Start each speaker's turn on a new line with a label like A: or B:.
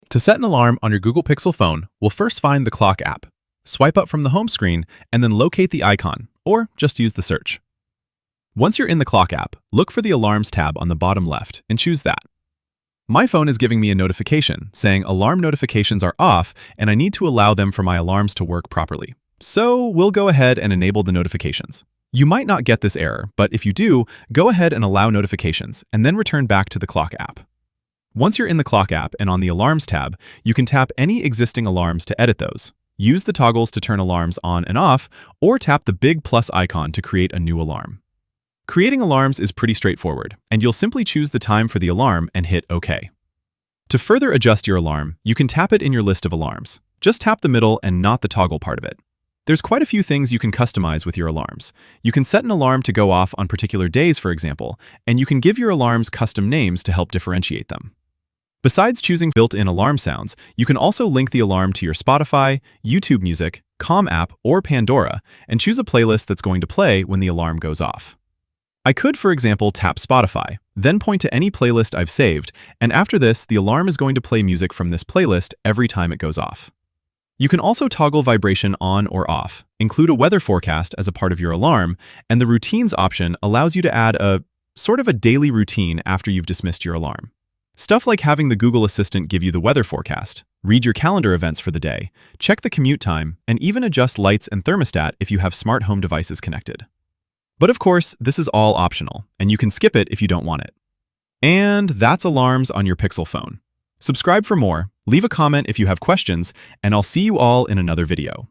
A: To set an alarm on your Google Pixel phone, we'll first find the Clock app. Swipe up from the home screen and then locate the icon, or just use the search. Once you're in the Clock app, look for the Alarms tab on the bottom left and choose that. My phone is giving me a notification saying alarm notifications are off and I need to allow them for my alarms to work properly. So we'll go ahead and enable the notifications. You might not get this error, but if you do, go ahead and allow notifications and then return back to the Clock app. Once you're in the Clock app and on the Alarms tab, you can tap any existing alarms to edit those. Use the toggles to turn alarms on and off, or tap the big plus icon to create a new alarm. Creating alarms is pretty straightforward, and you'll simply choose the time for the alarm and hit OK. To further adjust your alarm, you can tap it in your list of alarms. Just tap the middle and not the toggle part of it. There's quite a few things you can customize with your alarms. You can set an alarm to go off on particular days, for example, and you can give your alarms custom names to help differentiate them. Besides choosing built-in alarm sounds, you can also link the alarm to your Spotify, YouTube Music, Calm app, or Pandora, and choose a playlist that's going to play when the alarm goes off. I could, for example, tap Spotify, then point to any playlist I've saved, and after this, the alarm is going to play music from this playlist every time it goes off. You can also toggle vibration on or off, include a weather forecast as a part of your alarm, and the Routines option allows you to add a sort of a daily routine after you've dismissed your alarm. Stuff like having the Google Assistant give you the weather forecast, read your calendar events for the day, check the commute time, and even adjust lights and thermostat if you have smart home devices connected. But of course, this is all optional, and you can skip it if you don't want it. And that's alarms on your Pixel phone. Subscribe for more, leave a comment if you have questions, and I'll see you all in another video.